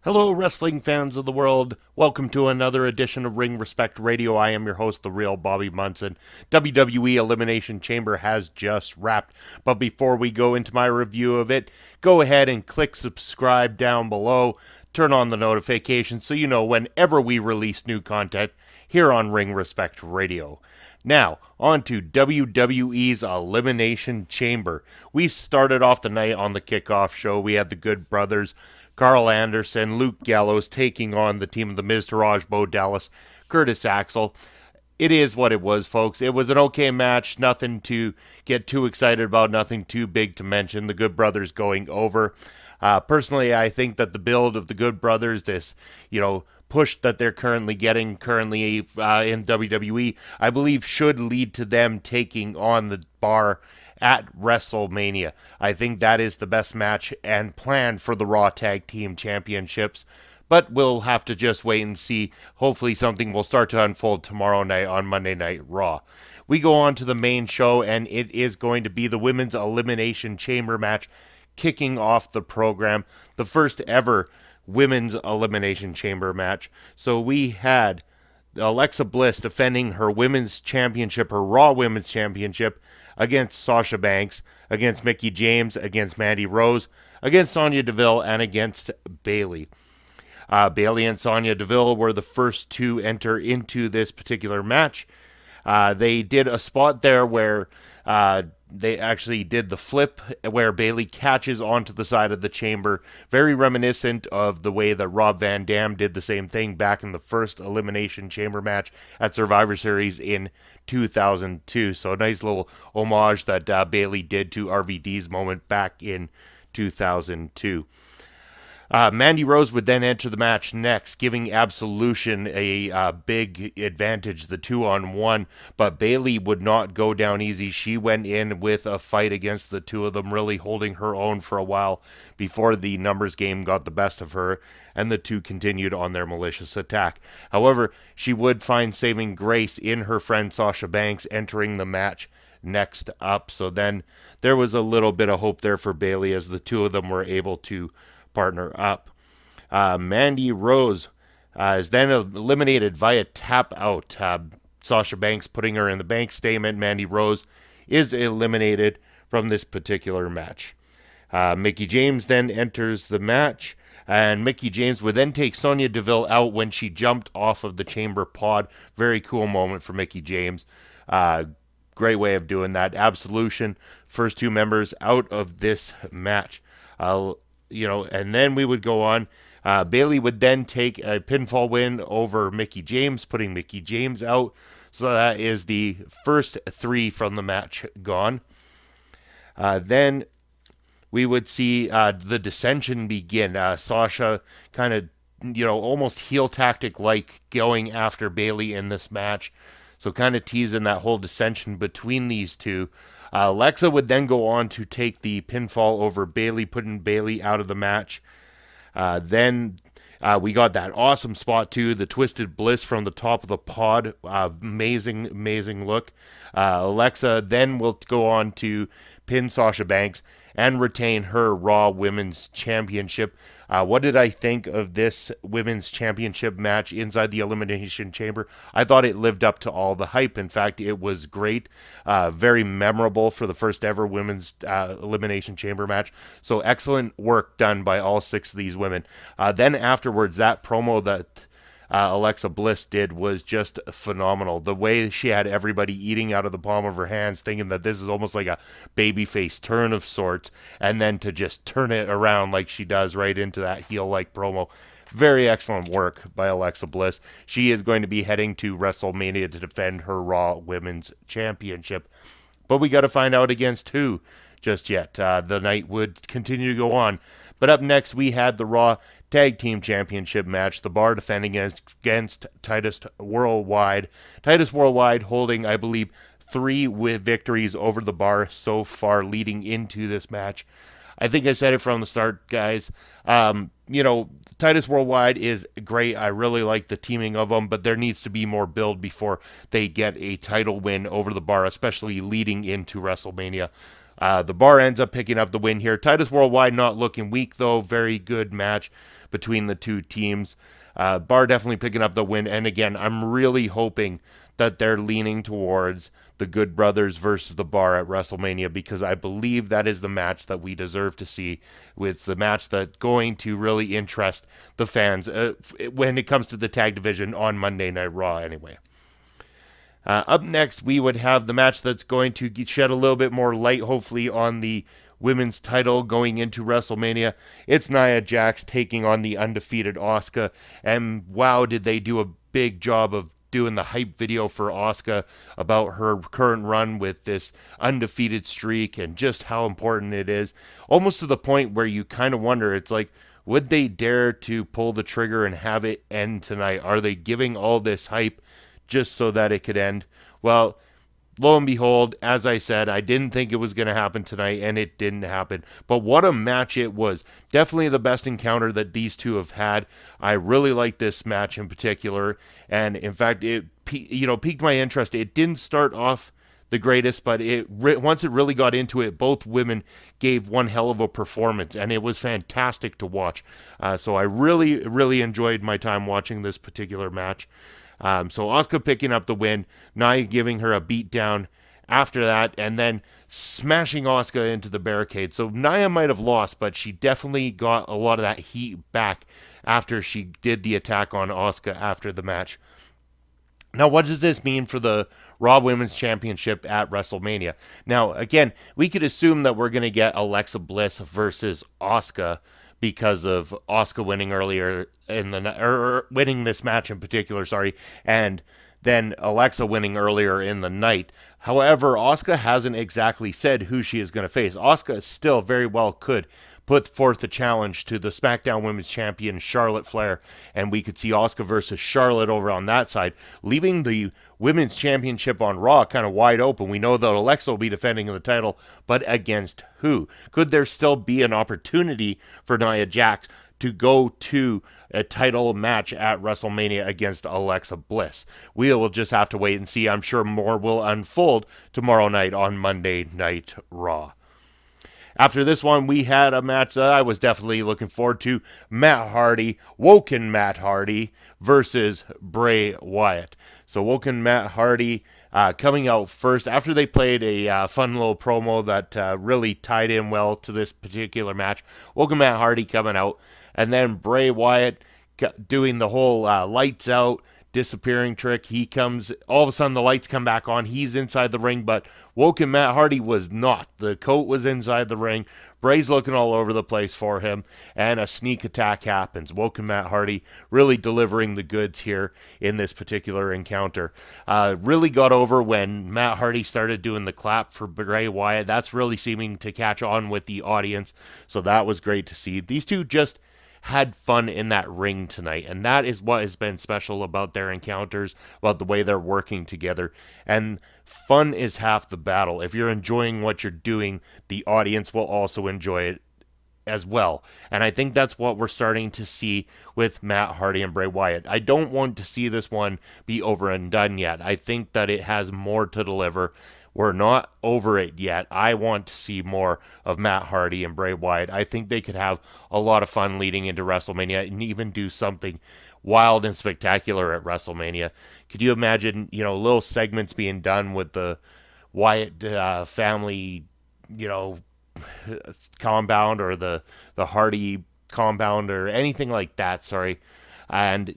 Hello, wrestling fans of the world. Welcome to another edition of Ring Respect Radio. I am your host, the Real Bobby Munson. WWE Elimination Chamber has just wrapped. But before we go into my review of it, go ahead and click subscribe down below. Turn on the notifications so you know whenever we release new content here on Ring Respect Radio. Now, on to WWE's Elimination Chamber. We started off the night on the kickoff show. We had the Good Brothers, Carl Anderson, Luke Gallows taking on the team of The Miz, Taraj, Bo Dallas, Curtis Axel. It is what it was, folks. It was an okay match. Nothing to get too excited about. Nothing too big to mention. The Good Brothers going over. Personally, I think that the build of the Good Brothers, this, push that they're currently getting in WWE, I believe should lead to them taking on the Bar at WrestleMania. I think that is the best match and plan for the Raw Tag Team Championships, but we'll have to just wait and see. Hopefully something will start to unfold tomorrow night on Monday Night Raw. We go on to the main show, and it is going to be the Women's Elimination Chamber match kicking off the program, the first ever Women's Elimination Chamber match. So we had Alexa Bliss defending her Women's Championship, her Raw Women's Championship, against Sasha Banks, against Mickie James, against Mandy Rose, against Sonya Deville, and against Bayley. Bayley and Sonya Deville were the first to enter into this particular match. They did a spot there where they actually did the flip where Bayley catches onto the side of the chamber, very reminiscent of the way that Rob Van Dam did the same thing back in the first Elimination Chamber match at Survivor Series in 2002. So a nice little homage that Bayley did to RVD's moment back in 2002. Mandy Rose would then enter the match next, giving Absolution a big advantage, the 2-on-1, but Bayley would not go down easy. She went in with a fight against the two of them, really holding her own for a while before the numbers game got the best of her, and the two continued on their malicious attack. However, she would find saving grace in her friend Sasha Banks entering the match next up, so then there was a little bit of hope there for Bayley as the two of them were able to partner up. Mandy Rose is then eliminated via tap out. Sasha Banks putting her in the bank statement. Mandy Rose is eliminated from this particular match. Mickie James then enters the match, and Mickie James would then take Sonya Deville out when she jumped off of the chamber pod. Very cool moment for Mickie James. Great way of doing that. Absolution, first two members out of this match. And then we would go on. Bayley would then take a pinfall win over Mickie James, putting Mickie James out. So that is the first three from the match gone. Then we would see the dissension begin. Sasha kind of, almost heel tactic like going after Bayley in this match. So kind of teasing that whole dissension between these two. Alexa would then go on to take the pinfall over Bayley, putting Bayley out of the match. Then we got that awesome spot too, the Twisted Bliss from the top of the pod. Amazing, amazing look. Alexa then will go on to pin Sasha Banks and retain her Raw Women's Championship. What did I think of this Women's Championship match inside the Elimination Chamber? I thought it lived up to all the hype. In fact, it was great. Very memorable for the first ever Women's Elimination Chamber match. So excellent work done by all six of these women. Then afterwards, that promo that Alexa Bliss did was just phenomenal. The way she had everybody eating out of the palm of her hands, thinking that this is almost like a babyface turn of sorts, and then to just turn it around like she does right into that heel-like promo. Very excellent work by Alexa Bliss. She is going to be heading to WrestleMania to defend her Raw Women's Championship. But we got to find out against who just yet. The night would continue to go on. But up next, we had the Raw Tag Team Championship match. The Bar defending against Titus Worldwide. Titus Worldwide holding, I believe, 3 victories over the Bar so far leading into this match. I think I said it from the start, guys. Titus Worldwide is great. I really like the teaming of them, but there needs to be more build before they get a title win over the Bar, especially leading into WrestleMania. The Bar ends up picking up the win here. Titus Worldwide not looking weak, though. Very good match between the two teams. Bar definitely picking up the win. And again, I'm really hoping that they're leaning towards the Good Brothers versus the Bar at WrestleMania, because I believe that is the match that we deserve to see. It's the match that's going to really interest the fans when it comes to the tag division on Monday Night Raw anyway. Up next, we would have the match that's going to shed a little bit more light, hopefully, on the women's title going into WrestleMania. It's Nia Jax taking on the undefeated Asuka, and wow, did they do a big job of doing the hype video for Asuka about her current run with this undefeated streak and just how important it is, almost to the point where you kind of wonder, it's like, would they dare to pull the trigger and have it end tonight? Are they giving all this hype just so that it could end? Well, lo and behold, as I said, I didn't think it was going to happen tonight, and it didn't happen. But what a match it was. Definitely the best encounter that these two have had. I really like this match in particular, and in fact, it piqued my interest. It didn't start off the greatest, but once it really got into it, both women gave one hell of a performance, and it was fantastic to watch. So I really, really enjoyed my time watching this particular match. So Asuka picking up the win, Nia giving her a beat down after that, and then smashing Asuka into the barricade. So Nia might have lost, but she definitely got a lot of that heat back after she did the attack on Asuka after the match. Now, what does this mean for the Raw Women's Championship at WrestleMania? Now, again, we could assume that we're going to get Alexa Bliss versus Asuka, because of Asuka winning earlier in the winning this match in particular, and then Alexa winning earlier in the night. However, Asuka hasn't exactly said who she is going to face. Asuka still very well could put forth a challenge to the SmackDown Women's Champion Charlotte Flair, and we could see Asuka versus Charlotte over on that side, leaving the Women's Championship on Raw kind of wide open. We know that Alexa will be defending the title, but against who? Could there still be an opportunity for Nia Jax to go to a title match at WrestleMania against Alexa Bliss? We will just have to wait and see. I'm sure more will unfold tomorrow night on Monday Night Raw. After this one, we had a match that I was definitely looking forward to. Matt Hardy, Woken Matt Hardy versus Bray Wyatt. So Woken Matt Hardy coming out first after they played a fun little promo that really tied in well to this particular match. Woken Matt Hardy coming out, and then Bray Wyatt doing the whole lights out, disappearing trick. He comes, all of a sudden the lights come back on. He's inside the ring, but Woken Matt Hardy was not. The coat was inside the ring. Bray's looking all over the place for him, and a sneak attack happens. Woken Matt Hardy really delivering the goods here in this particular encounter. Really got over when Matt Hardy started doing the clap for Bray Wyatt. That's really seeming to catch on with the audience, so that was great to see. These two just had fun in that ring tonight, and that is what has been special about their encounters, about the way they're working together. And fun is half the battle. If you're enjoying what you're doing, the audience will also enjoy it as well. And I think that's what we're starting to see with Matt Hardy and Bray Wyatt. I don't want to see this one be over and done yet. I think that it has more to deliver. We're not over it yet. I want to see more of Matt Hardy and Bray Wyatt. I think they could have a lot of fun leading into WrestleMania and even do something wild and spectacular at WrestleMania. Could you imagine, little segments being done with the Wyatt family, compound, or the Hardy compound, or anything like that, And,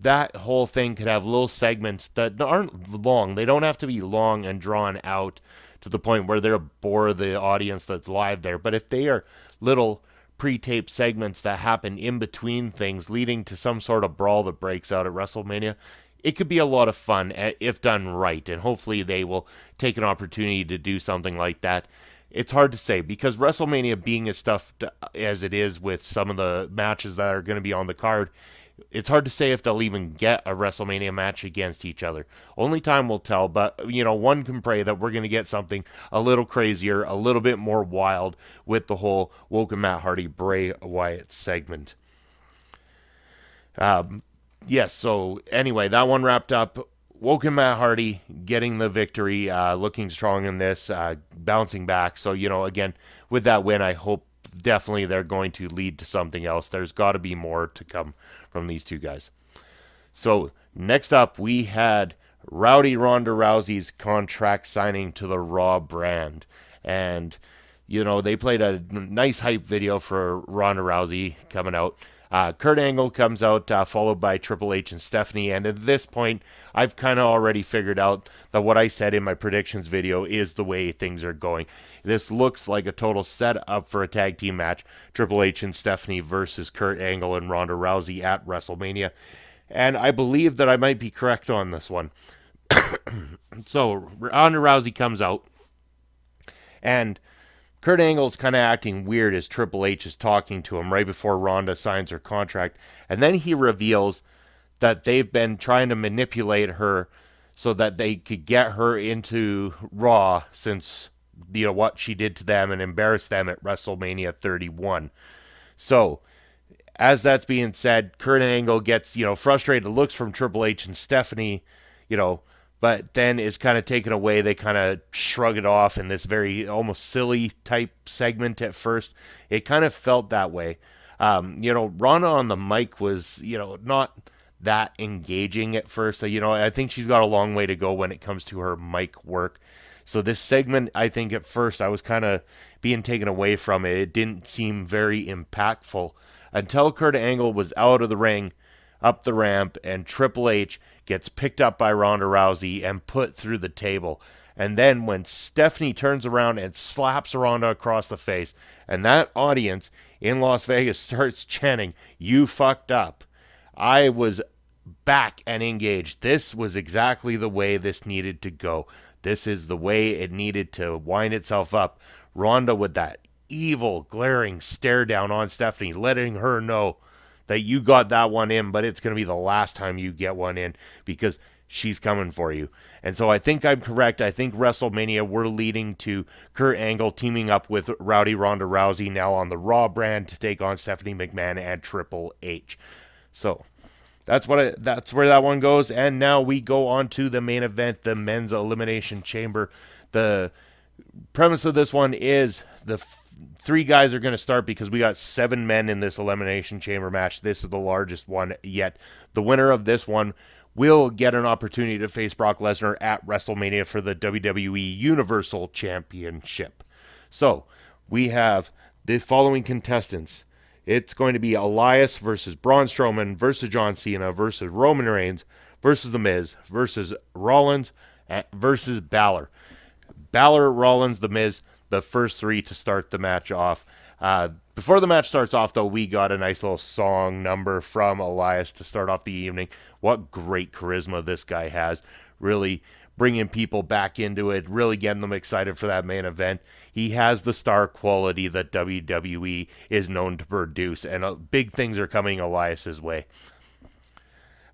that whole thing could have little segments that aren't long. They don't have to be long and drawn out to the point where they'll bore the audience that's live there. But if they are little pre-taped segments that happen in between things, leading to some sort of brawl that breaks out at WrestleMania, it could be a lot of fun if done right. And hopefully they will take an opportunity to do something like that. It's hard to say, because WrestleMania being as stuffed as it is with some of the matches that are going to be on the card, it's hard to say if they'll even get a WrestleMania match against each other. Only time will tell, but, one can pray that we're going to get something a little crazier, a little bit more wild with the whole Woken Matt Hardy Bray Wyatt segment. Yes, so anyway, that one wrapped up. Woken Matt Hardy getting the victory, looking strong in this, bouncing back. So, again, with that win, I hope definitely they're going to lead to something else. There's got to be more to come from these two guys. So next up, we had Rowdy Ronda Rousey's contract signing to the Raw brand. And, they played a nice hype video for Ronda Rousey coming out. Kurt Angle comes out, followed by Triple H and Stephanie. And at this point, I've kind of already figured out that what I said in my predictions video is the way things are going. This looks like a total setup for a tag team match. Triple H and Stephanie versus Kurt Angle and Ronda Rousey at WrestleMania. And I believe that I might be correct on this one. So, Ronda Rousey comes out. And Kurt Angle's kind of acting weird as Triple H is talking to him right before Ronda signs her contract. And then he reveals that they've been trying to manipulate her so that they could get her into Raw since, what she did to them and embarrass them at WrestleMania 31. So, as that's being said, Kurt Angle gets, frustrated looks from Triple H and Stephanie, but then is kind of taken away. They kind of shrug it off in this very almost silly type segment at first. It kind of felt that way. Ronda on the mic was, not that engaging at first. I think she's got a long way to go when it comes to her mic work. So this segment, I think at first I was kind of being taken away from it. It didn't seem very impactful until Kurt Angle was out of the ring, up the ramp, and Triple H gets picked up by Ronda Rousey and put through the table. And then when Stephanie turns around and slaps Ronda across the face, and that audience in Las Vegas starts chanting, "You fucked up," I was back and engaged. This was exactly the way this needed to go. This is the way it needed to wind itself up. Ronda with that evil, glaring stare down on Stephanie, letting her know that you got that one in, but it's going to be the last time you get one in because she's coming for you. And so I think I'm correct. I think WrestleMania, we're leading to Kurt Angle teaming up with Rowdy Ronda Rousey now on the Raw brand to take on Stephanie McMahon and Triple H. So that's where that one goes. And now we go on to the main event, the Men's Elimination Chamber. The premise of this one is the three guys are going to start because we got 7 men in this Elimination Chamber match. This is the largest one yet. The winner of this one will get an opportunity to face Brock Lesnar at WrestleMania for the WWE Universal Championship. So we have the following contestants. It's going to be Elias versus Braun Strowman versus John Cena versus Roman Reigns versus The Miz versus Rollins versus Balor. Balor, Rollins, The Miz, the first 3 to start the match off. Before the match starts off, though, we got a nice little song number from Elias to start off the evening. What great charisma this guy has. Really bringing people back into it, really getting them excited for that main event. He has the star quality that WWE is known to produce, and big things are coming Elias's way.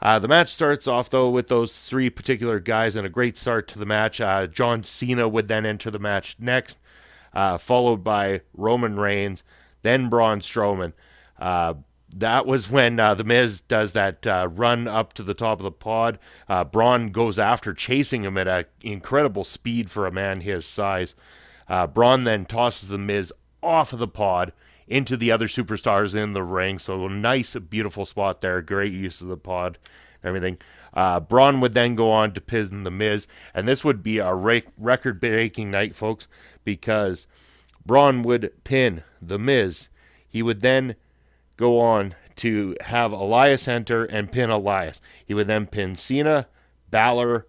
The match starts off, though, with those 3 particular guys, and a great start to the match. John Cena would then enter the match next, followed by Roman Reigns, then Braun Strowman. That was when The Miz does that run up to the top of the pod. Braun goes after, chasing him at an incredible speed for a man his size. Braun then tosses The Miz off of the pod into the other superstars in the ring. So a nice, beautiful spot there. Great use of the pod and everything. Braun would then go on to pin The Miz. And this would be a record-breaking night, folks, because Braun would pin The Miz. He would then go on to have Elias enter and pin Elias. He would then pin Cena, Balor,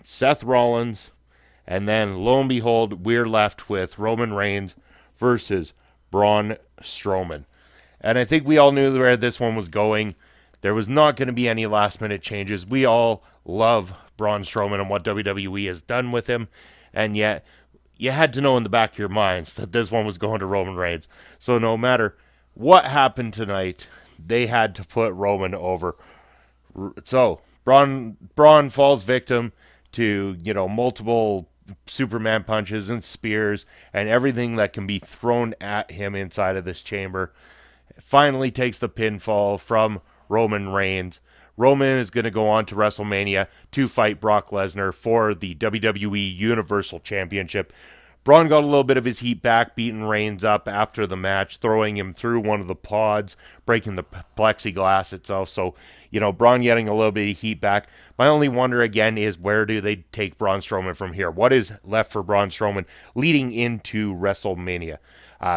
Seth Rollins, and then lo and behold, we're left with Roman Reigns versus Braun Strowman. And I think we all knew where this one was going. There was not going to be any last-minute changes. We all love Braun Strowman and what WWE has done with him, and yet you had to know in the back of your minds that this one was going to Roman Reigns. So no matter what happened tonight, they had to put Roman over. So Braun falls victim to, multiple Superman punches and spears and everything that can be thrown at him inside of this chamber. Finally takes the pinfall from Roman Reigns. Roman is going to go on to WrestleMania to fight Brock Lesnar for the WWE Universal Championship. Braun got a little bit of his heat back, beating Reigns up after the match, throwing him through one of the pods, breaking the plexiglass itself. So, Braun getting a little bit of heat back. My only wonder again is, where do they take Braun Strowman from here? What is left for Braun Strowman leading into WrestleMania?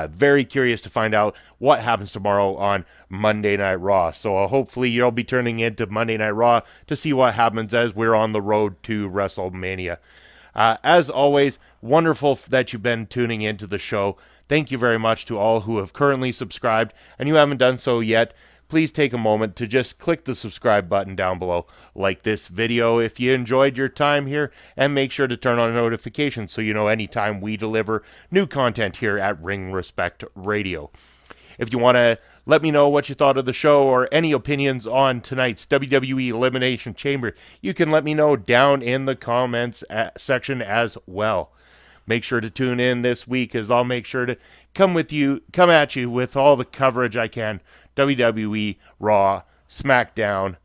Very curious to find out what happens tomorrow on Monday Night Raw. So hopefully you'll be turning into Monday Night Raw to see what happens as we're on the road to WrestleMania. As always, wonderful that you've been tuning into the show. Thank you very much to all who have currently subscribed, and you haven't done so yet. Please take a moment to just click the subscribe button down below, like this video if you enjoyed your time here, and make sure to turn on notifications so you know anytime we deliver new content here at Ring Respect Radio. If you want to let me know what you thought of the show or any opinions on tonight's WWE Elimination Chamber, you can let me know down in the comments section as well. Make sure to tune in this week, as I'll make sure to come at you with all the coverage I can. WWE, Raw, SmackDown,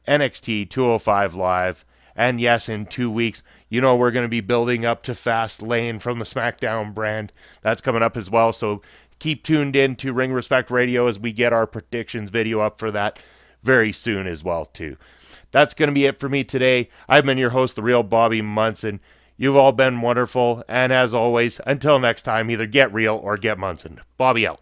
NXT 205 Live, and yes, in 2 weeks, we're going to be building up to Fastlane from the SmackDown brand. That's coming up as well, so keep tuned in to Ring Respect Radio as we get our predictions video up for that very soon as well, too. That's going to be it for me today. I've been your host, the Real Bobby Munson. You've all been wonderful, and as always, until next time, either get real or get Munson. Bobby out.